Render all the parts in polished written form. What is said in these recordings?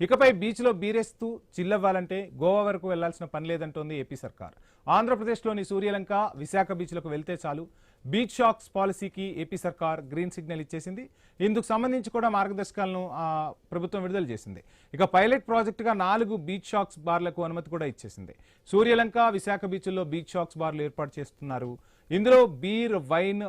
ఇకపై బీచ్లో బీరేస్తూ చిల్లవ్వాలంటే గోవా వరకు వెళ్లాల్సిన పని లేదంటోంది ఏపీ సర్కార్. ఆంధ్రప్రదేశ్లోని సూర్యలంక, విశాఖ బీచ్లకు వెళ్తే చాలు. బీచ్ షాక్స్ పాలసీకి ఏపీ సర్కార్ గ్రీన్ సిగ్నల్ ఇచ్చేసింది. ఇందుకు సంబంధించి కూడా మార్గదర్శకాలను ప్రభుత్వం విడుదల చేసింది. ఇక పైలట్ ప్రాజెక్టుగా 4 బీచ్ షాక్స్ బార్లకు అనుమతి కూడా ఇచ్చేసింది. సూర్యలంక, విశాఖ బీచ్ల్లో బీచ్ షాక్స్ బార్లు ఏర్పాటు చేస్తున్నారు. ఇందులో beer, wine,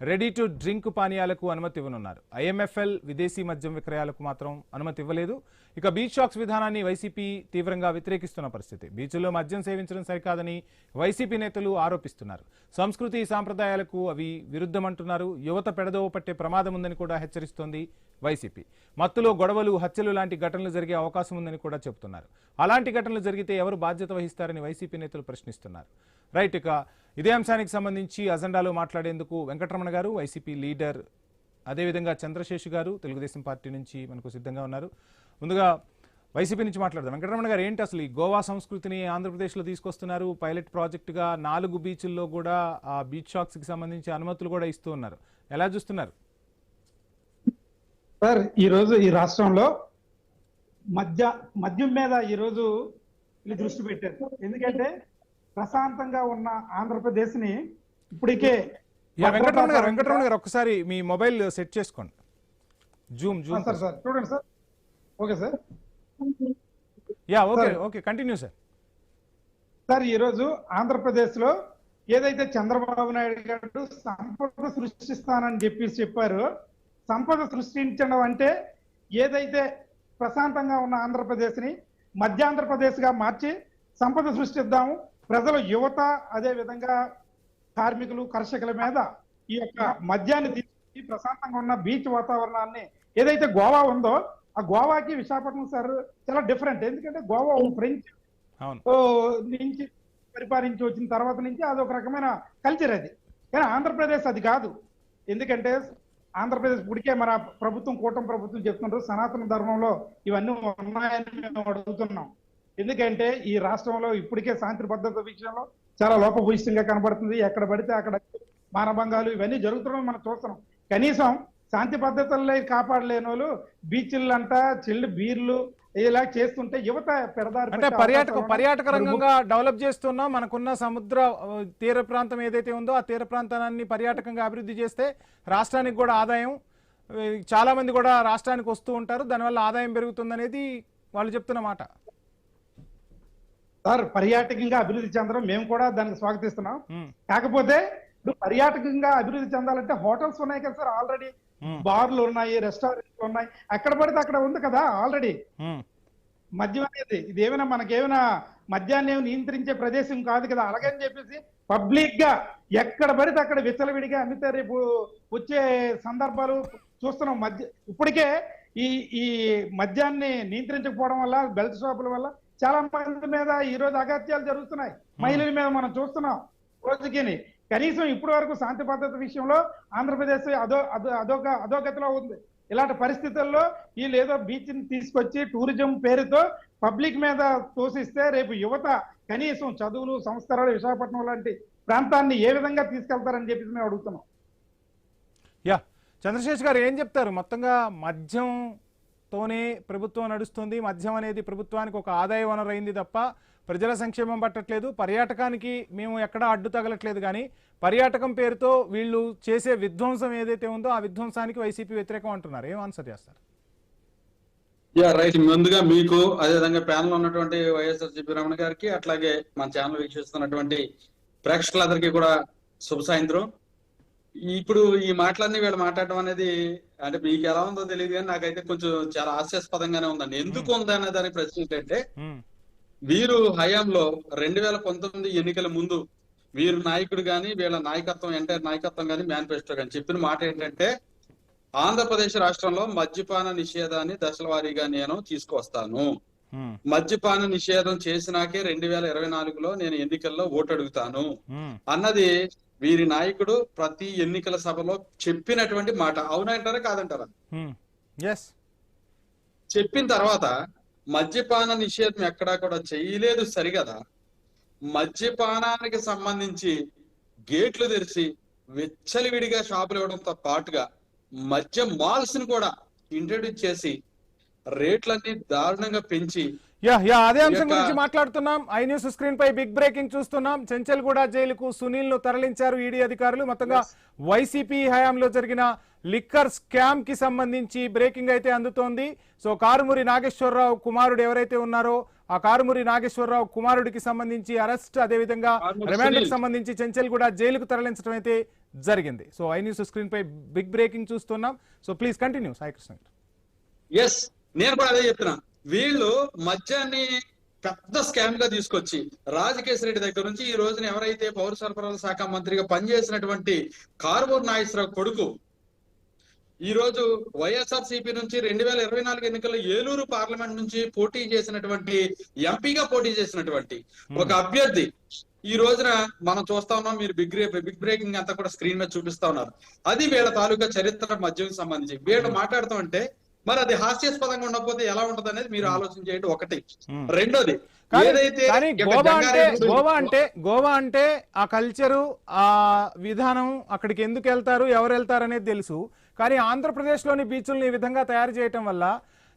ready to drink పానీయాలకు అనుమతి ఇవ్వనున్నారు. ఐఎంఎఫ్ఎల్, విదేశీ మద్యం విక్రయాలకు మాత్రం అనుమతి ఇవ్వలేదు. ఇక బీచ్ షాక్స్ విధానాన్ని వైసీపీ తీవ్రంగా వ్యతిరేకిస్తున్న పరిస్థితి. బీచ్ల్లో మద్యం సేవించడం సరికాదని వైసీపీ నేతలు ఆరోపిస్తున్నారు. సంస్కృతి సాంప్రదాయాలకు అవి విరుద్ధమంటున్నారు. యువత పెడదోవ పట్టే ప్రమాదం ఉందని కూడా హెచ్చరిస్తోంది వైసీపీ. మత్తులో గొడవలు, హత్యలు లాంటి ఘటనలు జరిగే అవకాశం ఉందని కూడా చెబుతున్నారు. అలాంటి ఘటనలు జరిగితే ఎవరు బాధ్యత వహిస్తారని వైసీపీ నేతలు ప్రశ్నిస్తున్నారు. రైట్, ఇక ఇదే అంశానికి సంబంధించి అజెండాలో మాట్లాడేందుకు వెంకటరమణ గారు, వైసీపీ లీడర్, అదేవిధంగా చంద్రశేషు గారు తెలుగుదేశం పార్టీ నుంచి మనకు సిద్ధంగా ఉన్నారు. ముందుగా వైసీపీ నుంచి మాట్లాడదాం. వెంకటరమణ గారు, ఏంటి అసలు ఈ గోవా సంస్కృతిని ఆంధ్రప్రదేశ్లో తీసుకొస్తున్నారు? పైలట్ ప్రాజెక్టుగా 4 బీచ్ల్లో కూడా ఆ బీచ్ షాక్స్కి సంబంధించి అనుమతులు కూడా ఇస్తూ ఉన్నారు. ఎలా చూస్తున్నారు సార్? ఈరోజు ఈ రాష్ట్రంలో మద్యం మీద ఈరోజు దృష్టి పెట్టారు. ఎందుకంటే ప్రశాంతంగా ఉన్న ఆంధ్రప్రదేశ్ ని ఇప్పటికే వెంకటరమణ గారు ఒక్కసారి మీ మొబైల్ సెట్ చేసుకోండి. జూమ్ సార్ చూడండి sir. Okay sir. Okay continue sir. Sir, ఈరోజు ఆంధ్రప్రదేశ్ లో ఏదైతే చంద్రబాబు నాయుడు గారు సంపద సృష్టిస్తానని చెప్పారు, సంపద సృష్టించడం అంటే ఏదైతే ప్రశాంతంగా ఉన్న ఆంధ్రప్రదేశ్ ని మధ్యాంధ్రప్రదేశ్ గా మార్చి సంపద సృష్టిద్దాము. ప్రజలు, యువత, అదే విధంగా కార్మికులు, కర్షకుల మీద ఈ యొక్క మద్యాన్ని తీసుకుని ప్రశాంతంగా ఉన్న బీచ్ వాతావరణాన్ని ఏదైతే గోవా ఉందో, ఆ గోవాకి విశాఖపట్నం సార్ చాలా డిఫరెంట్. ఎందుకంటే గోవా ఫ్రెంచ్ నుంచి పరిపాలించి వచ్చిన తర్వాత నుంచి అదొక రకమైన కల్చర్ అది. కానీ ఆంధ్రప్రదేశ్ అది కాదు. ఎందుకంటే ఆంధ్రప్రదేశ్ ఇప్పటికే మన ప్రభుత్వం, కూటమి ప్రభుత్వం చెప్తున్నారు సనాతన ధర్మంలో ఇవన్నీ ఉన్నాయని మేము అడుగుతున్నాం. ఎందుకంటే ఈ రాష్ట్రంలో ఇప్పటికే శాంతి భద్రత విషయంలో చాలా లోపభూయిష్టంగా కనబడుతుంది. ఎక్కడ పడితే అక్కడ మానభంగాలు ఇవన్నీ జరుగుతున్నాం మనం చూస్తున్నాం. కనీసం శాంతి భద్రతల్లో కాపాడలేని వాళ్ళు బీచ్లంట చిల్లు బీర్లు ఇలా చేస్తుంటే యువత పెడదారి. అంటే పర్యాటక రంగంగా డెవలప్ చేస్తున్నాం. మనకున్న సముద్ర తీర ప్రాంతం ఏదైతే ఉందో ఆ తీర ప్రాంతాన్ని పర్యాటకంగా అభివృద్ధి చేస్తే రాష్ట్రానికి కూడా ఆదాయం, చాలా మంది కూడా రాష్ట్రానికి వస్తూ ఉంటారు, దానివల్ల ఆదాయం పెరుగుతుందనేది వాళ్ళు చెప్తున్న మాట. సార్, పర్యాటకంగా అభివృద్ధి చెందడం మేము కూడా దానికి స్వాగతిస్తున్నాం. కాకపోతే ఇప్పుడు పర్యాటకంగా అభివృద్ధి చెందాలంటే హోటల్స్ ఉన్నాయి కదా సార్, ఆల్రెడీ బార్లు ఉన్నాయి, రెస్టారెంట్లు ఉన్నాయి, ఎక్కడ పడితే అక్కడ ఉంది కదా ఆల్రెడీ మద్యం అనేది. ఇదేమైనా మనకేమైనా మద్యాన్ని నియంత్రించే ప్రదేశం కాదు కదా. అలాగని చెప్పేసి పబ్లిక్ గా ఎక్కడ పడితే అక్కడ విచ్చలవిడిగా అమ్మితే రేపు వచ్చే సందర్భాలు చూస్తున్నాం. ఇప్పటికే ఈ మద్యాన్ని నియంత్రించకపోవడం వల్ల, బెల్ట్ షాపుల వల్ల చాలా మంది మీద ఈ రోజు అగత్యాలు జరుగుతున్నాయి. మహిళల మీద మనం చూస్తున్నాం రోజుకి. కనీసం ఇప్పటి వరకు శాంతి భద్రత విషయంలో ఆంధ్రప్రదేశ్ అధోగతిలో ఉంది. ఇలాంటి పరిస్థితుల్లో వీళ్ళు ఏదో బీచ్ ని తీసుకొచ్చి టూరిజం పేరుతో పబ్లిక్ మీద తోసిస్తే రేపు యువత కనీసం చదువులు, సంస్కారాలు, విశాఖపట్నం లాంటి ప్రాంతాన్ని ఏ విధంగా తీసుకెళ్తారని చెప్పేసి మేము అడుగుతున్నాం. చంద్రశేష్ గారు ఏం చెప్తారు? మొత్తంగా మద్యంతోనే ప్రభుత్వం నడుస్తుంది. మద్యం అనేది ప్రభుత్వానికి ఒక ఆదాయ వనరు అయింది తప్ప ప్రజల సంక్షేమం పట్టట్లేదు. పర్యాటకానికి మేము ఎక్కడా అడ్డు తగలట్లేదు, కానీ పర్యాటకం పేరుతో వీళ్ళు చేసే విధ్వంసం ఏదైతే ఉందో ఆ విధ్వంసానికి వైసీపీ వ్యతిరేకం అంటున్నారు. ఏం ఆన్సర్ చేస్తారు? రైట్. ముందుగా మీకు, అదేవిధంగా ప్యానల్ ఉన్నటువంటి వైఎస్ఆర్సీపీ రమణ గారికి, అట్లాగే మన ఛానల్ వీక్షిస్తున్నటువంటి ప్రేక్షకులందరికీ కూడా శుభ సాయంత్రం. ఇప్పుడు ఈ మాటలన్నీ వీళ్ళు మాట్లాడడం అనేది అంటే మీకు ఎలా ఉందో తెలియదు, కానీ నాకైతే కొంచెం చాలా హాస్యాస్పదంగానే ఉందండి. ఎందుకు ఉందనే దానికి ప్రశ్న ఏంటంటే, వీరు హయాంలో 2019 ఎన్నికల ముందు వీరు నాయకుడు గాని, వీళ్ళ నాయకత్వం, ఎంటైర్ నాయకత్వం గాని, మేనిఫెస్టో గాని చెప్పిన మాట ఏంటంటే, ఆంధ్రప్రదేశ్ రాష్ట్రంలో మద్యపాన నిషేధాన్ని దశల వారీగా నేను తీసుకొస్తాను. మద్యపాన నిషేధం చేసినాకే 2024లో నేను ఎన్నికల్లో ఓటు అడుగుతాను అన్నది వీరి నాయకుడు ప్రతి ఎన్నికల సభలో చెప్పినటువంటి మాట. అవునంటారా కాదంటారా? చెప్పిన తర్వాత మద్యపాన నిషేధం ఎక్కడా కూడా చేయలేదు సరిగదా. మద్యపానానికి సంబంధించి గేట్లు తెరిచి విచ్చలవిడిగా షాపులు ఇవ్వడంతో పాటుగా మద్యం మాల్స్ ని కూడా ఇంట్రడ్యూస్ చేసి రేట్లన్నీ దారుణంగా పెంచి అదే అంశం గురించి మాట్లాడుతున్నాం. ఐ న్యూస్ స్క్రీన్ పై బిగ్ బ్రేకింగ్ చూస్తున్నాం. చెంచల్గూడ జైలుకు సునీల్ ను తరలించారు ఈడీ అధికారులు. మొత్తంగా వైసీపీ హయాంలో జరిగిన లిక్కర్ స్కామ్ కి సంబంధించి బ్రేకింగ్ అయితే అందుతోంది. సో కారుమూరి నాగేశ్వరరావు కుమారుడు ఎవరైతే ఉన్నారో ఆ కారుమూరి నాగేశ్వరరావు కుమారుడికి సంబంధించి అరెస్ట్, అదేవిధంగా రిమాండ్ కి సంబంధించి చెంచల్గూడ జైలుకు తరలించడం అయితే జరిగింది. సో ఐ న్యూస్ స్క్రీన్ పై బిగ్ బ్రేకింగ్ చూస్తున్నాం. So please continue Saikrishna. Yes, నేను కూడా అదే చెప్తున్నా. వీళ్ళు మద్యాన్ని పెద్ద స్కామ్ గా తీసుకొచ్చి రాజకేశ్ రెడ్డి దగ్గర నుంచి ఈ రోజున ఎవరైతే పౌర సరఫరాల శాఖ మంత్రిగా పనిచేసినటువంటి కారుమూరి నాగేశ్వరరావు కొడుకు ఈ రోజు వైఎస్ఆర్సీపీ నుంచి 2024 ఎన్నికల్లో ఏలూరు పార్లమెంట్ నుంచి పోటీ చేసినటువంటి ఎంపీగా పోటీ చేసినటువంటి ఒక అభ్యర్థి ఈ రోజున మనం చూస్తా ఉన్నాం. మీరు బిగ్ బ్రేకింగ్ అంతా కూడా స్క్రీన్ మీద చూపిస్తా ఉన్నారు. అది వీళ్ళ తాలూకా చరిత్ర మద్యం సంబంధించి వీళ్ళు మాట్లాడుతూ ఉంటే మరి అది హాస్యాస్పదంగా ఉండకపోతే ఎలా ఉంటది అనేది మీరు ఆలోచన చేయండి. ఒకటి. రెండోది, కానీ గోవా అంటే ఆ కల్చరు, ఆ విధానం, అక్కడికి ఎందుకు వెళ్తారు, ఎవరు వెళ్తారు అనేది తెలుసు. కానీ ఆంధ్రప్రదేశ్ లోని బీచ్లను ఈ విధంగా తయారు చేయటం వల్ల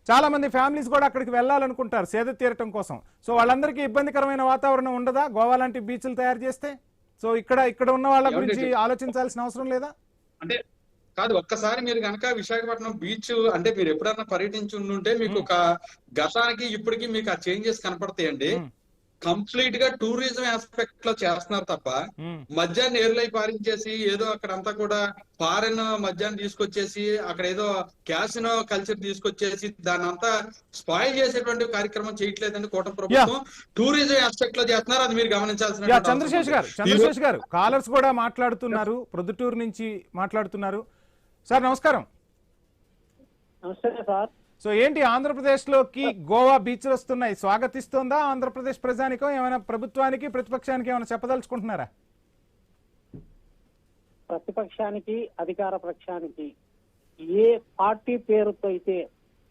చాలా మంది ఫ్యామిలీస్ కూడా అక్కడికి వెళ్ళాలనుకుంటారు సేద తీరటం కోసం. సో వాళ్ళందరికీ ఇబ్బందికరమైన వాతావరణం ఉండదా గోవా లాంటి బీచ్లు తయారు చేస్తే? సో ఇక్కడ ఉన్న వాళ్ళ గురించి ఆలోచించాల్సిన అవసరం లేదా? అంటే కాదు, ఒక్కసారి మీరు కనుక విశాఖపట్నం బీచ్ అంటే మీరు ఎప్పుడన్నా పర్యటించి ఉండుంటే మీకు ఒక గతానికి ఇప్పటికి మీకు ఆ చేంజెస్ కనపడతాయండి. కంప్లీట్ గా టూరిజం ఆస్పెక్ట్ లో చేస్తున్నారు తప్ప మద్యాన్ని ఏర్లై పారించేసి ఏదో అక్కడంతా కూడా ఫారెన్ మద్యాన్ని తీసుకొచ్చేసి అక్కడ ఏదో క్యాసినో కల్చర్ తీసుకొచ్చేసి దాన్ని అంతా స్పాయిల్ చేసేటువంటి కార్యక్రమం చేయట్లేదండి కూటమి ప్రభుత్వం. టూరిజం ఆస్పెక్ట్ లో చేస్తున్నారు, అది మీరు గమనించాల్సిన. చంద్రశేష్ గారు కాలర్స్ కూడా మాట్లాడుతున్నారు, ప్రొద్దుటూరు నుంచి మాట్లాడుతున్నారు. సార్ నమస్కారం. నమస్తే సార్. సో ఏంటి ఆంధ్రప్రదేశ్ లోకి గోవా బీచ్లు వస్తున్నాయి, స్వాగతిస్తోందా ఆంధ్రప్రదేశ్ ప్రజానికం? ఏమైనా ప్రభుత్వానికి ప్రతిపక్షానికి ఏమైనా చెప్పదలుచుకుంటున్నారా? ప్రతిపక్షానికి అధికార పక్షానికి ఏ పార్టీ పేరుతో అయితే,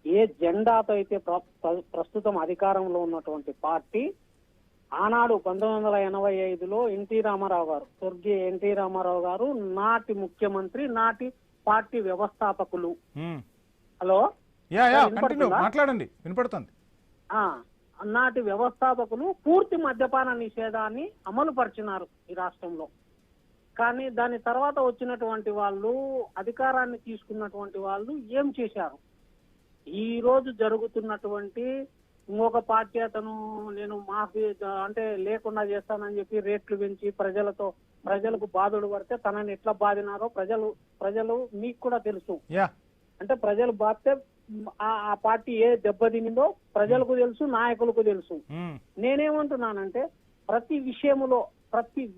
ఏ జెండాతో అయితే ప్రస్తుతం అధికారంలో ఉన్నటువంటి పార్టీ ఆనాడు 1985లో ఎన్టీ రామారావు గారు, స్వర్గీయ ఎన్టీ రామారావు గారు నాటి ముఖ్యమంత్రి, నాటి పార్టీ వ్యవస్థాపకులు. హలో, మాట్లాడండి, వినపడుతుంది. నాటి వ్యవస్థాపకులు పూర్తి మద్యపాన నిషేధాన్ని అమలు పరిచినారు ఈ రాష్ట్రంలో. కానీ దాని తర్వాత వచ్చినటువంటి వాళ్ళు, అధికారాన్ని తీసుకున్నటువంటి వాళ్ళు ఏం చేశారు? ఈ రోజు జరుగుతున్నటువంటి ఇంకొక పార్టీ అతను నేను మాఫీ అంటే లేకుండా చేస్తానని చెప్పి రేట్లు పెంచి ప్రజలకు బాధలు పడితే తనని ఎట్లా బాధినారో ప్రజలు మీకు కూడా తెలుసు. అంటే ప్రజలు బాధితే ఆ పార్టీ ఏ దెబ్బతినిందో ప్రజలకు తెలుసు, నాయకులకు తెలుసు. నేనేమంటున్నానంటే ప్రతి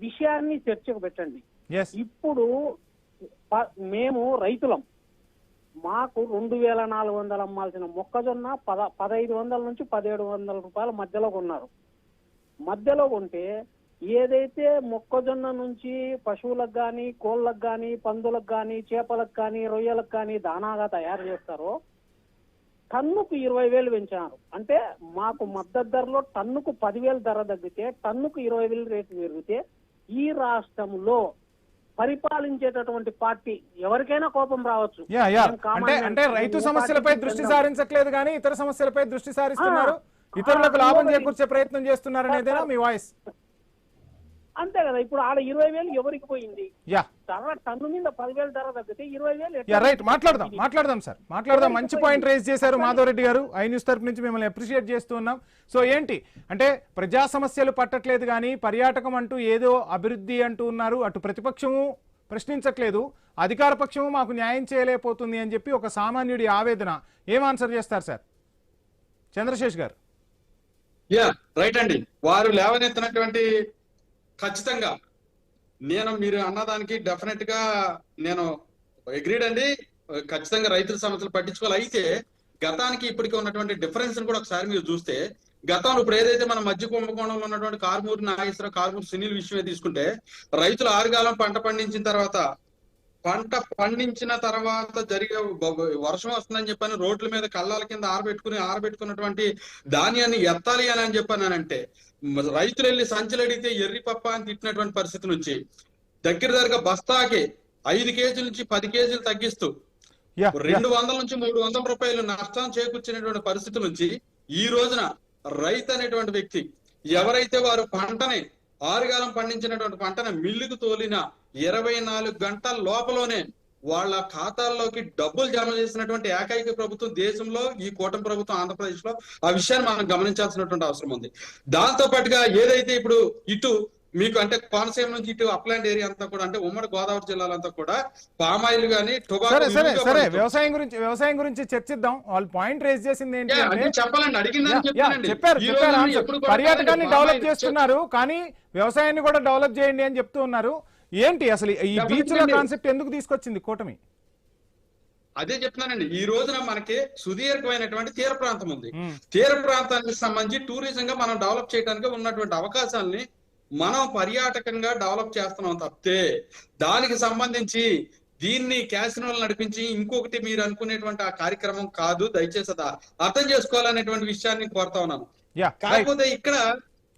విషయాన్ని చర్చకు పెట్టండి. ఇప్పుడు మేము రైతులం, మాకు 2400 అమ్మాల్సిన మొక్కజొన్న 1500 నుంచి 1700 రూపాయల మధ్యలో కొన్నారు. మధ్యలో కొంటే ఏదైతే మొక్కజొన్న నుంచి పశువులకు కానీ, కోళ్ళకు కానీ, పందులకు కానీ, చేపలకు కానీ, రొయ్యలకు కానీ దానాగా తయారు చేస్తారో టన్నుకు 20,000 పెంచారు. అంటే మాకు మద్దతు ధరలో టన్నుకు 10,000 ధర తగ్గితే టన్నుకు 20,000 రేటు పెరిగితే ఈ రాష్ట్రంలో పరిపాలించేటటువంటి పార్టీ ఎవరికైనా కోపం రావచ్చు. అంటే రైతు సమస్యలపై దృష్టి సారించట్లేదు కానీ ఇతర సమస్యలపై దృష్టి సారిస్తున్నారు, ఇతరులకు లాభం చేకూర్చే ప్రయత్నం చేస్తున్నారు అనేదేనా మీ వాయిస్? అంతే కదా. ఇప్పుడు ఆడ 20,000 ఎవరికి పోయింది? టన్ను మీద 10,000 ధర తగ్గితే 20,000. రైట్, మాట్లాడదాం సార్, మాట్లాడదాం. మంచి పాయింట్ రేజ్ చేశారు మాధవరెడ్డి గారు. ఐ న్యూస్ తరపు నుంచి మిమ్మల్ని అప్రిషియేట్ చేస్తూ ఉన్నాం. సో ఏంటి అంటే ప్రజా సమస్యలు పట్టట్లేదు కానీ పర్యాటకం అంటూ ఏదో అభివృద్ధి అంటూ ఉన్నారు. అటు ప్రతిపక్షము ప్రశ్నించట్లేదు, అధికార పక్షము మాకు న్యాయం చేయలేకపోతుంది అని చెప్పి ఒక సామాన్యుడి ఆవేదన. ఏం ఆన్సర్ చేస్తారు సార్ చంద్రశేష్ గారు? రైట్ అండి, వారు లేవనెత్తినటువంటి ఖచ్చితంగా మీరు అన్నదానికి డెఫినెట్ గా నేను అగ్రీడ్ అండి. ఖచ్చితంగా రైతుల సమస్యలు పట్టించుకోవాలి. అయితే గతానికి ఇప్పటికీ ఉన్నటువంటి డిఫరెన్స్ కూడా ఒకసారి మీరు చూస్తే, గతంలో ఇప్పుడు ఏదైతే మన మధ్య కుంభకోణంలో ఉన్నటువంటి కారుమూరి నాగేశ్వరరావు, కారుమూరి సునీల్ విషయమే తీసుకుంటే, రైతులు ఆరుగాలం పంట పండించిన తర్వాత జరిగే వర్షం వస్తుందని చెప్పని రోడ్ల మీద కళ్ళాల కింద ఆరబెట్టుకున్నటువంటి ధాన్యాన్ని ఎత్తాలి అని చెప్పానంటే రైతులు వెళ్ళి సంచులు అడిగితే ఎర్రి పప్ప అని తిట్టినటువంటి పరిస్థితి నుంచి దగ్గరగా బస్తాకి 5 కేజీల నుంచి 10 కేజీలు తగ్గిస్తూ 200 నుంచి 300 రూపాయలు నష్టం చేకూర్చినటువంటి పరిస్థితి నుంచి ఈ రోజున రైతు అనేటువంటి వ్యక్తి ఎవరైతే వారు పంటని ఆరుగాలం పండించినటువంటి పంటని మిల్లుకు తోలిన 24 గంటల లోపలనే వాళ్ళ ఖాతాల్లోకి డబ్బులు జమ చేసినటువంటి ఏకైక ప్రభుత్వం దేశంలో ఈ కూటమి ప్రభుత్వం ఆంధ్రప్రదేశ్ లో. ఆ విషయాన్ని మనం గమనించాల్సినటువంటి అవసరం ఉంది. దాంతో పాటుగా ఏదైతే ఇప్పుడు ఇటు మీకు అంటే కోనసీమ నుంచి ఇటు అప్లాండ్ ఏరియా అంతా కూడా అంటే ఉమ్మడి గోదావరి జిల్లాలంతా కూడా పామాయిల్ గానీ సరే వ్యవసాయం గురించి చర్చిద్దాం. వాళ్ళు పాయింట్ రేజ్ చేసింది ఏంటి అంటే చెప్పాలండి, అడిగిందని చెప్పారు పర్యాటకాన్ని డెవలప్ చేస్తున్నారు కానీ వ్యవసాయాన్ని కూడా డెవలప్ చేయండి అని చెప్తూ ఉన్నారు. ఏంటి అసలు ఈ బీచ్ లో కాన్సెప్ట్ ఎందుకు తీసుకొచ్చింది కూటమి? అదే చెప్తున్నానండి. ఈ రోజున మనకి సుదీర్ఘమైనటువంటి తీర ప్రాంతం ఉంది. తీర ప్రాంతానికి సంబంధించి టూరిజం గా మనం డెవలప్ చేయడానికి ఉన్నటువంటి అవకాశాలని మనం పర్యాటకంగా డెవలప్ చేస్తున్నాం తప్పితే దానికి సంబంధించి దీన్ని క్యాసినోలు నడిపించి ఇంకొకటి మీరు అనుకునేటువంటి ఆ కార్యక్రమం కాదు. దయచేసి అర్థం చేసుకోవాలనేటువంటి విషయాన్ని కోరుతా ఉన్నాను. కాకపోతే ఇక్కడ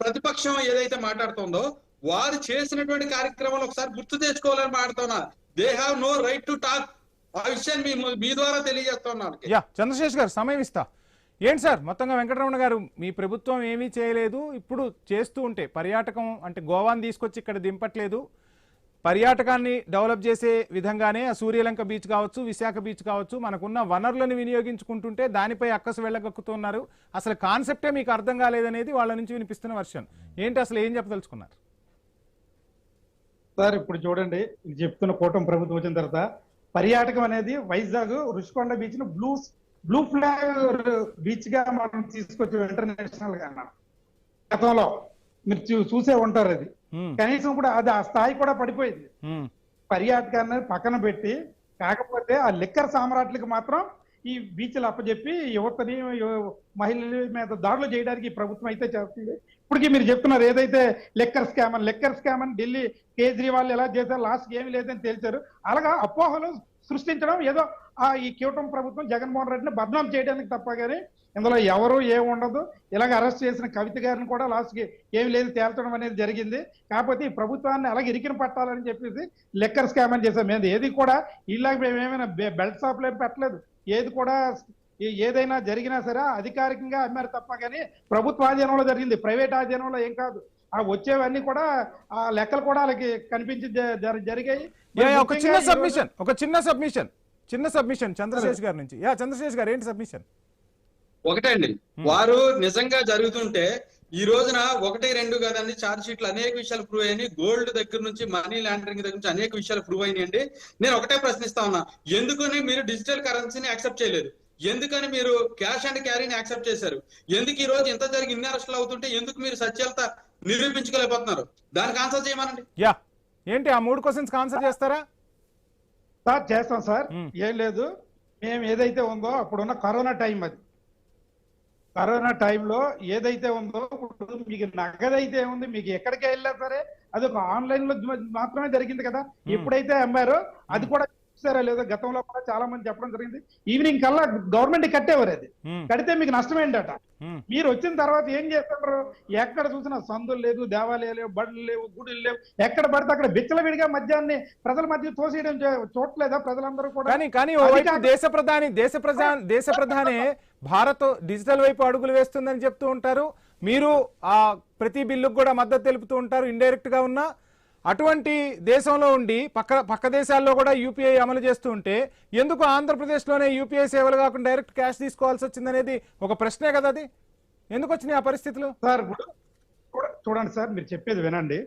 ప్రతిపక్షం ఏదైతే మాట్లాడుతుందో వారు చేసినటువంటి కార్యక్రమాలు ఒకసారి గుర్తు తెచ్చుకోవాలని మాట్లాడుతున్నా. They have no right to talk. ఆ విషయాన్ని మీ ద్వారా తెలియజేస్తున్నాను. చంద్రశేఖర్ గారు సమయం ఇస్తా. ఏంటి సార్ మొత్తంగా వెంకటరమణ గారు మీ ప్రభుత్వం ఏమీ చేయలేదు, ఇప్పుడు చేస్తూ ఉంటే పర్యాటకం అంటే గోవాని తీసుకొచ్చి ఇక్కడ దింపట్లేదు, పర్యాటకాన్ని డెవలప్ చేసే విధంగానే సూర్యలంక బీచ్ కావచ్చు, విశాఖ బీచ్ కావచ్చు, మనకున్న వనరులను వినియోగించుకుంటుంటే దానిపై అక్కసు వెళ్ళగక్కుతున్నారు. అసలు కాన్సెప్టే మీకు అర్థం కాలేదనేది వాళ్ళ నుంచి వినిపిస్తున్న వర్షన్. ఏంటి అసలు ఏం చెప్పదలుచుకున్నారు సార్? ఇప్పుడు చూడండి, చెప్తున్న కూటమి ప్రభుత్వం వచ్చిన తర్వాత పర్యాటకం అనేది వైజాగ్ రుషికొండ బీచ్ ను బ్లూ ఫ్లాగ్ బీచ్ గా మనం తీసుకొచ్చి ఇంటర్నేషనల్ గా గతంలో మీరు చూసే ఉంటారు. అది కనీసం కూడా అది ఆ స్థాయి కూడా పడిపోయింది. పర్యాటకాన్ని పక్కన పెట్టి కాకపోతే ఆ లిక్కర్ సామ్రాట్లకు మాత్రం ఈ బీచ్లు అప్పచెప్పి యువతని మహిళల మీద దాడులు చేయడానికి ఈ ప్రభుత్వం అయితే చేస్తుంది. ఇప్పటికీ మీరు చెప్తున్నారు ఏదైతే లెక్కర్ స్కామ్ అని ఢిల్లీ కేజ్రీవాల్ ఎలా చేశారు, లాస్ట్ ఏమి లేదని తేల్చారు. అలాగా అపోహలు సృష్టించడం ఏదో ఈ కూటమి ప్రభుత్వం జగన్మోహన్ రెడ్డిని బద్నాం చేయడానికి తప్ప కానీ ఇందులో ఎవరు ఏముండదు. ఇలాగ అరెస్ట్ చేసిన కవిత గారిని కూడా లాస్ట్కి ఏమి లేదు తేల్చడం అనేది జరిగింది. కాకపోతే ఈ ప్రభుత్వాన్ని అలాగే ఇరికిన పట్టాలని చెప్పేసి లెక్కర్ స్కామ్ అని చేసాం. మేము ఏది కూడా ఇలాగ మేమేమైనా బెల్ట్ షాప్లు ఏమి పెట్టలేదు. ఏది కూడా ఏదైనా జరిగినా సరే అధికారికంగా అమ్మారు తప్ప కానీ ప్రభుత్వ ఆధీనంలో జరిగింది, ప్రైవేట్ ఆధీనంలో ఏం కాదు. ఆ వచ్చేవన్నీ కూడా ఆ లెక్కలు కూడా వాళ్ళకి కనిపించి జరిగాయి. ఒక చిన్న సబ్మిషన్ చంద్రశేష్ గారి నుంచి. చంద్రశేష్ గారు ఏంటి సబ్మిషన్? ఒకటండి, వారు నిజంగా జరుగుతుంటే ఈ రోజున 1, 2 కదండి ఛార్జ్ షీట్లు అనేక విషయాలు ప్రూవ్ అయ్యి గోల్డ్ దగ్గర నుంచి మనీ లాండరింగ్ దగ్గర నుంచి అనేక విషయాలు ప్రూవ్ అయినాయండి. నేను ఒకటే ప్రశ్నిస్తా ఉన్నా, ఎందుకని మీరు డిజిటల్ కరెన్సీని యాక్సెప్ట్ చేయలేదు? ఎందుకని మీరు క్యాష్ అండ్ క్యారీని యాక్సెప్ట్ చేశారు? ఎందుకు ఈ రోజు ఇంత జరిగి ఇన్ని అరెస్టులు అవుతుంటే ఎందుకు మీరు సత్యాలత నిరూపించుకోలేకపోతున్నారు? దానికి ఆన్సర్ చేయమనండి. ఏంటి ఆ 3 క్వశ్చన్స్ ఆన్సర్ చేస్తారా? సార్ చేస్తాం సార్. ఏం లేదు, మేము ఏదైతే ఉందో అప్పుడున్న కరోనా టైం, అది కరోనా టైంలో ఏదైతే ఉందో ఇప్పుడు మీకు నగదైతే ఉంది, మీకు ఎక్కడికి వెళ్ళా సరే అది ఒక ఆన్లైన్ లో మాత్రమే జరిగింది కదా. ఎప్పుడైతే అమ్మారో అది కూడా చూసారా లేదో గతంలో కూడా చాలా మంది చెప్పడం జరిగింది. ఈవినింగ్ కల్లా గవర్నమెంట్ కట్టేవారు, అది కడితే మీకు నష్టం ఏంటట. మీరు వచ్చిన తర్వాత ఏం చేస్తున్నారు? ఎక్కడ చూసినా సందులు లేదు, దేవాలయాలు లేవు, బడులు లేవు, గుడులు లేవు, ఎక్కడ పడితే అక్కడ బిచ్చలవిడిగా మద్యాన్ని ప్రజల మధ్య తోసేయడం చూడలేదా ప్రజలందరూ కూడా? కానీ దేశ ప్రధాని భారత్ డిజిటల్ వైపు అడుగులు వేస్తుందని చెప్తూ ఉంటారు. మీరు ఆ ప్రతి బిల్లుకు కూడా మద్దతు తెలుపుతూ ఉంటారు ఇండైరెక్ట్ గా ఉన్నా. అటువంటి దేశంలో ఉండి పక్క దేశాల్లో కూడా యూపీఐ అమలు చేస్తూ ఉంటే ఎందుకు ఆంధ్రప్రదేశ్లోనే యూపీఐ సేవలు కాకుండా డైరెక్ట్ క్యాష్ తీసుకోవాల్సి వచ్చిందనేది ఒక ప్రశ్నే కదా. అది ఎందుకు వచ్చినాయి ఆ పరిస్థితులు? సార్ చూడండి సార్, మీరు చెప్పేది వినండి.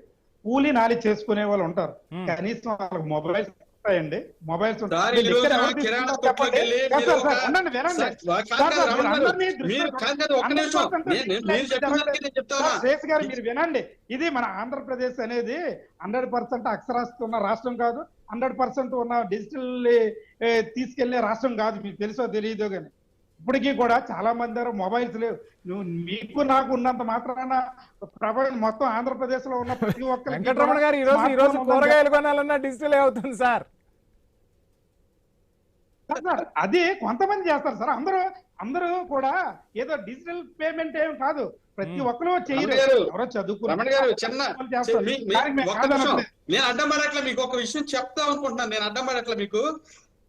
కూలీ నాలి చేసుకునే వాళ్ళు ఉంటారు, కనీసం వాళ్ళకి మొబైల్స్ ఉంటాయండి. మొబైల్స్ శేష్ గారు మీరు వినండి, ఇది మన ఆంధ్రప్రదేశ్ అనేది 100% అక్షరాస్యత ఉన్న రాష్ట్రం కాదు, 100% ఉన్న డిజిటల్ తీసుకెళ్లే రాష్ట్రం కాదు. మీకు తెలుసో తెలియదో కానీ ఇప్పటికీ కూడా చాలా మంది మొబైల్స్ లేవు. మీకు నాకు ఉన్నంత మాత్రాన ప్రపంచం మొత్తం ఆంధ్రప్రదేశ్ లో ఉన్న ప్రతి ఒక్కరు. వెంకటరమణ గారు ఈ రోజు కూరగాయలు కొనాలన్నా డిజిటల్ అవుతుంది సార్. అది కొంతమంది చేస్తారు సార్, అందరూ కూడా ఏదో డిజిటల్ పేమెంట్ ఏం కాదు, ప్రతి ఒక్కరు చేయరు. ఎవరో చదువుకున్నారు. నేను అడ్డం పడట్లా, మీకు ఒక విషయం చెప్తా అనుకుంటున్నాను. నేను అడ్డం పడట్లా మీకు.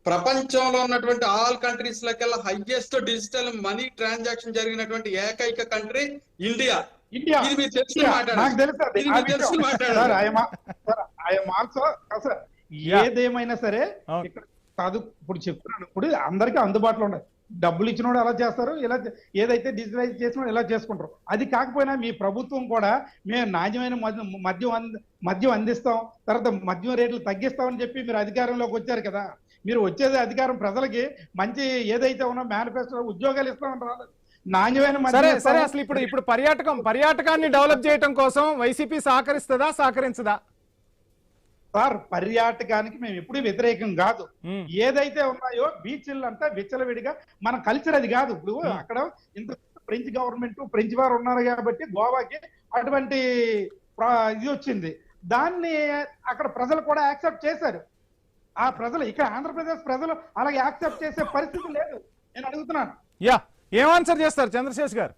ప్రపంచంలో ఉన్నటువంటి ఆల్ కంట్రీస్ లకెల్లా హైయెస్ట్ డిజిటల్ మనీ ట్రాన్సాక్షన్ జరిగినటువంటి ఏకైక కంట్రీ ఇండియా. ఇండియా ఇది మీరు తెలిసి నాకు తెలుసు అది. ఇది మీకు తెలిసి మాట్లాడాలి. సార్, ఐఎమ్ ఆల్సో సార్, ఏదేమైనా సరే ఇక్కడ కాదు, ఇప్పుడు చెప్తున్నాను, ఇప్పుడు అందరికీ అందుబాటులో ఉన్నాయి. డబ్బులు ఇచ్చినోడు ఎలా చేస్తారు, ఇలా ఏదైతే డిజిటలైజ్ చేసినోడు ఎలా చేసుకుంటారు. అది కాకపోయినా మీ ప్రభుత్వం కూడా మేము నాణ్యమైన మద్యం అందిస్తాం, తర్వాత మద్యం రేట్లు తగ్గిస్తామని చెప్పి మీరు అధికారంలోకి వచ్చారు కదా. మీరు వచ్చేది అధికారం ప్రజలకి మంచి ఏదైతే ఉన్నా మేనిఫెస్టో ఉద్యోగాలు ఇస్తామని రాలేదు, నాణ్యమైన మద్యం. సరే అసలు ఇప్పుడు పర్యాటకాన్ని డెవలప్ చేయడం కోసం వైసీపీ సహకరిస్తుందా, సహకరించదా? సార్, పర్యాటకానికి మేము ఎప్పుడు వ్యతిరేకం కాదు. ఏదైతే ఉన్నాయో బీచ్లు అంతా విచ్చలవిడిగా మన కల్చర్ అది కాదు. ఇప్పుడు అక్కడ ఇంత ఫ్రెంచ్ గవర్నమెంట్ ఫ్రెంచ్ వారు ఉన్నారు కాబట్టి గోవాకి అటువంటి ఇది వచ్చింది. దాన్ని అక్కడ ప్రజలు కూడా యాక్సెప్ట్ చేశారు. ఆ ప్రజలు ఇక్కడ ఆంధ్రప్రదేశ్ ప్రజలు అలాగే యాక్సెప్ట్ చేసే పరిస్థితి లేదు. నేను అడుగుతున్నాను. ఏం ఆన్సర్ చేస్తారు చంద్రశేష్ గారు?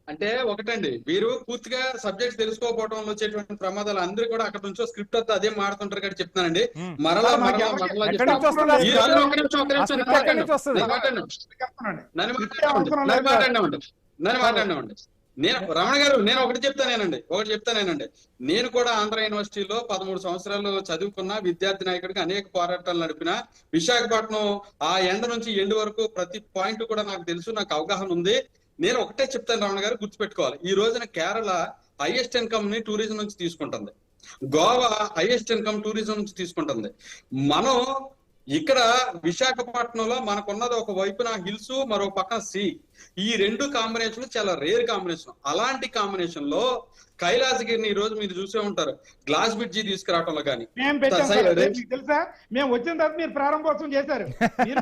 అంటే ఒకటండి, మీరు పూర్తిగా సబ్జెక్ట్స్ తెలుసుకోకపోవడంలో వచ్చేటువంటి ప్రమాదాలు అందరూ కూడా అక్కడ నుంచో స్క్రిప్ట్ అంతా అదే మాడుతుంటారు కాబట్టి చెప్తున్నానండి. మరలా మాట్లాడినామండి. నేను రమణ గారు, నేను ఒకటి చెప్తానేనండి. నేను కూడా ఆంధ్ర యూనివర్సిటీలో 13 సంవత్సరాలు చదువుకున్న విద్యార్థి నాయకుడికి అనేక పోరాటాలు నడిపిన. విశాఖపట్నం ఆ ఎండ నుంచి ఎండు వరకు ప్రతి పాయింట్ కూడా నాకు తెలుసు, నాకు అవగాహన ఉంది. నేను ఒకటే చెప్తాను రమణ గారు, గుర్తుపెట్టుకోవాలి. ఈ రోజున కేరళ హైయెస్ట్ ఇన్కమ్ ని టూరిజం నుంచి తీసుకుంటుంది, గోవా హైయెస్ట్ ఇన్కమ్ టూరిజం నుంచి తీసుకుంటుంది. మనం ఇక్కడ విశాఖపట్నంలో మనకున్నది ఒక వైపున హిల్స్, మరో పక్కన సీ. ఈ రెండు కాంబినేషన్ చాలా రేర్ కాంబినేషన్. అలాంటి కాంబినేషన్ లో కైలాసగిరిని ఈ రోజు మీరు చూసే ఉంటారు, గ్లాస్ బ్రిడ్జి తీసుకురావడంలో కానీ తెలుసా, మేము వచ్చిన తర్వాత మీరు ప్రారంభోత్సవం చేశారు. మీరు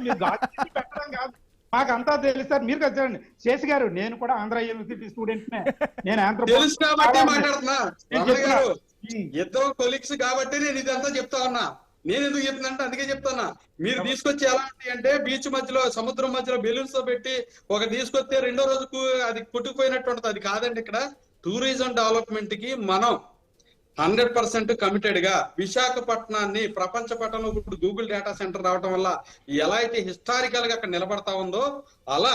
పెట్టడం కాదు, మాకు అంతా తెలుసు సార్. మీరు కదా శేష్ గారు, నేను కూడా ఆంధ్ర యూనివర్సిటీ స్టూడెంట్ నే. నేను తెలుసు కాబట్టి మాట్లాడుతున్నా. ఇద్దరు కొలీగ్స్ కాబట్టి నేను ఇదంతా చెప్తా ఉన్నా. నేను ఎందుకు చెప్తున్నా అందుకే చెప్తున్నా. మీరు తీసుకొచ్చి ఎలాంటి అంటే బీచ్ మధ్యలో సముద్రం మధ్యలో బెలూన్స్ తో పెట్టి ఒక తీసుకొస్తే రెండో రోజుకు అది కొట్టుకుపోయినట్టు ఉంటుంది. అది కాదండి. ఇక్కడ టూరిజం డెవలప్మెంట్ కి మనం 100% కమిటెడ్ గా విశాఖపట్నాన్ని ప్రపంచ పటంలో ఇప్పుడు గూగుల్ డేటా సెంటర్ రావడం వల్ల ఎలా అయితే హిస్టారికల్ గా అక్కడ నిలబడతా ఉందో, అలా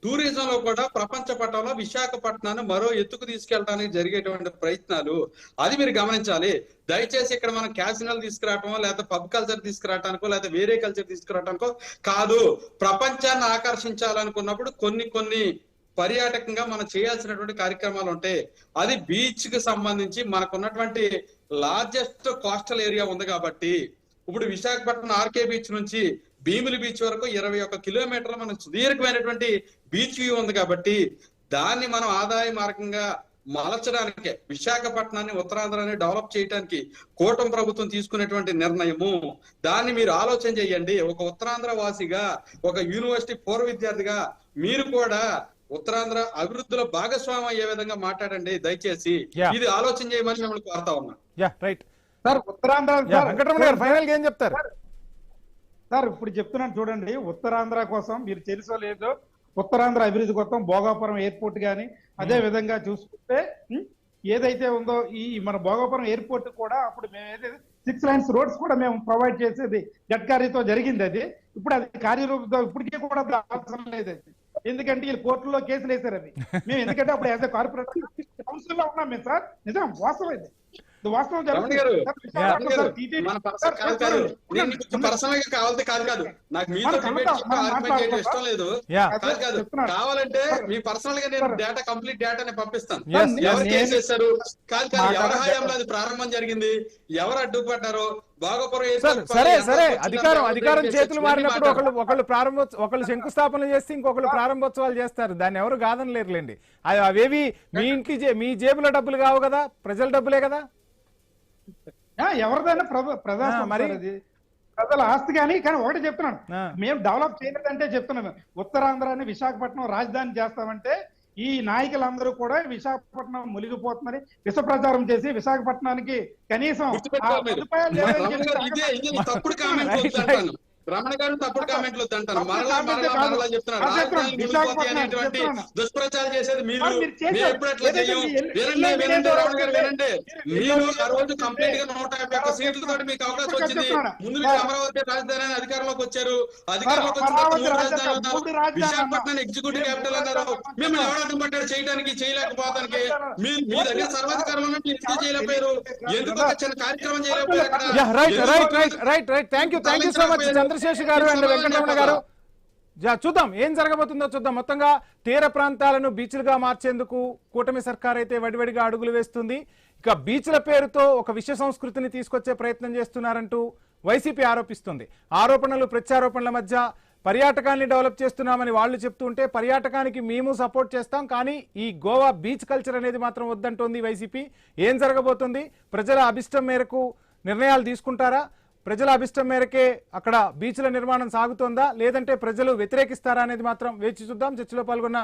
టూరిజం లో కూడా ప్రపంచ పటంలో విశాఖపట్నాన్ని మరో ఎత్తుకు తీసుకెళ్ళడానికి జరిగేటువంటి ప్రయత్నాలు అది మీరు గమనించాలి. దయచేసి ఇక్కడ మనం క్యాసినల్ తీసుకురావటమో లేకపోతే పబ్ కల్చర్ తీసుకురావటానికో లేకపోతే వేరే కల్చర్ తీసుకురావటానికో కాదు. ప్రపంచాన్ని ఆకర్షించాలనుకున్నప్పుడు కొన్ని పర్యాటకంగా మనం చేయాల్సినటువంటి కార్యక్రమాలు ఉంటాయి. అది బీచ్ కి సంబంధించి మనకున్నటువంటి లార్జెస్ట్ కోస్టల్ ఏరియా ఉంది కాబట్టి ఇప్పుడు విశాఖపట్నం ఆర్కే బీచ్ నుంచి భీమిలి బీచ్ వరకు 21 కిలోమీటర్ల మనకు సుదీర్ఘమైనటువంటి బీచ్ వ్యూ ఉంది కాబట్టి దాన్ని మనం ఆదాయ మార్గంగా మలచడానికే విశాఖపట్నాన్ని ఉత్తరాంధ్రాన్ని డెవలప్ చేయడానికి కూటమి ప్రభుత్వం తీసుకునేటువంటి నిర్ణయము. దాన్ని మీరు ఆలోచన చేయండి. ఒక ఉత్తరాంధ్ర వాసిగా, ఒక యూనివర్సిటీ పూర్వ విద్యార్థిగా మీరు కూడా ఉత్తరాంధ్ర అభివృద్ధిలో భాగస్వామి అయ్యే విధంగా మాట్లాడండి దయచేసి. ఇది ఆలోచన చేయమని మిమ్మల్ని కోరుతా ఉన్నా. సార్, ఉత్తరాంధ్ర ఫైనల్ గా ఏం చెప్తారు సార్? ఇప్పుడు చెప్తున్నాను చూడండి, ఉత్తరాంధ్ర కోసం మీరు తెలుసో లేదో, ఉత్తరాంధ్ర అభివృద్ధి కోసం భోగాపురం ఎయిర్పోర్ట్ కానీ అదే విధంగా చూసుకుంటే ఏదైతే ఉందో ఈ మన భోగాపురం ఎయిర్పోర్ట్ కూడా అప్పుడు మేము ఏదైతే 6 లైన్స్ రోడ్స్ కూడా మేము ప్రొవైడ్ చేసేది గడ్కరీతో జరిగింది. అది ఇప్పుడు అది కార్యరూపంతో ఇప్పటికీ కూడా అవసరం లేదు. అది ఎందుకంటే వీళ్ళు కోర్టులో కేసులు వేశారు. అది మేము ఎందుకంటే అప్పుడు యాజ్ ఎ కార్పొరేటర్ కౌన్సిల్ లో ఉన్నాం మేము సార్. నిజం, వాస్తవం ఇది. వాస్తవం ఇష్టం లేదు కావాలంటే మీ పర్సనల్ గా నేను డేటా కంప్లీట్ డేటాని పంపిస్తాను. ఎవరు కేసు వేశారు కాదు, ఎవరి హయాంలో అది ప్రారంభం జరిగింది, ఎవరు అడ్డుపడ్డారో. సరే అధికారం చేతులు మారినప్పుడు ఒకళ్ళు శంకుస్థాపన చేస్తే ఇంకొకళ్ళు ప్రారంభోత్సవాలు చేస్తారు. దాన్ని ఎవరు కాదనలేరులేండి. అవేవి మీ జేబులో డబ్బులు కావు కదా, ప్రజల డబ్బులే కదా. ఎవరిదైనా ప్రజల ఆస్తి కానీ ఒకటి చెప్తున్నాను, మేము డెవలప్ చేయలేదంటే చెప్తున్నాను. ఉత్తరాంధ్రాన్ని విశాఖపట్నం రాజధాని చేస్తామంటే ఈ నాయకులందరూ కూడా విశాఖపట్నం మునిగిపోతుందని విష ప్రచారం చేసి విశాఖపట్నానికి కనీసం రమణ గారు తప్పుడు కామెంట్లు వద్దంటారు. తప్పుడు మరలా కామెంటే కాదు. మరలా చెప్తున్నారు. కాదు చెప్తున్నాను. రాజధాని మునిగిపోతాయి విశాఖపట్నం అనేటువంటి చెప్తున్నాను. దుష్ప్రచారం చేసేది మీరు. మరి మీరు చేశారు. మేము ఎప్పుడు అట్లా ఏదైతే చెయ్యం. ఎన్ని వినండి రమణ గారు వినండి. మీరు ఎన్ని ఆ రోజు కంప్లీట్ గా 151 సీట్లతో మీకు అవకాశం వచ్చింది. ముందు మీరు అమరావతి రాజధాని అని అధికారంలోకి వచ్చారు. అధికారంలోకి వచ్చిన తర్వాత మూడు రాజధానులు అన్నారు. విశాఖపట్నం ఎగ్జిక్యూటివ్ క్యాపిటల్ అన్నారు. మిమ్మల్ని ఎవరు పట్టారు చేయడానికి, చేయలేకపోవడానికి? మీ దగ్గర సర్వాధికారం ఉన్నట్టు ఎందుకు చేయలేకపోయారు? ఎందుకు ఒక చిన్న కార్యక్రమం చేయలేకపోయారు అక్కడ? Right thank you so much Chandrasekhar garu and Venkataramana గారు. చూద్దాం ఏం జరగబోతుందో చూద్దాం. మొత్తంగా తీర ప్రాంతాలను బీచ్లుగా మార్చేందుకు కూటమి సర్కార్ అయితే వడివడిగా అడుగులు వేస్తుంది. ఇక బీచ్ల పేరుతో ఒక విశ్వ సంస్కృతిని తీసుకొచ్చే ప్రయత్నం చేస్తున్నారంటూ వైసీపీ ఆరోపిస్తుంది. ఆరోపణలు ప్రత్యారోపణల మధ్య పర్యాటకాన్ని డెవలప్ చేస్తున్నామని వాళ్ళు చెప్తుంటే పర్యాటకానికి మేము సపోర్ట్ చేస్తాం, కానీ ఈ గోవా బీచ్ కల్చర్ అనేది మాత్రం వద్దంటోంది వైసీపీ. ఏం జరగబోతుంది? ప్రజల అభిష్టం మేరకు నిర్ణయాలు తీసుకుంటారా? ప్రజల అభిష్టం మేరకే అక్కడ బీచ్ల నిర్మాణం సాగుతోందా, లేదంటే ప్రజలు వ్యతిరేకిస్తారా అనేది మాత్రం వేచి చూద్దాం. చర్చలో పాల్గొన్న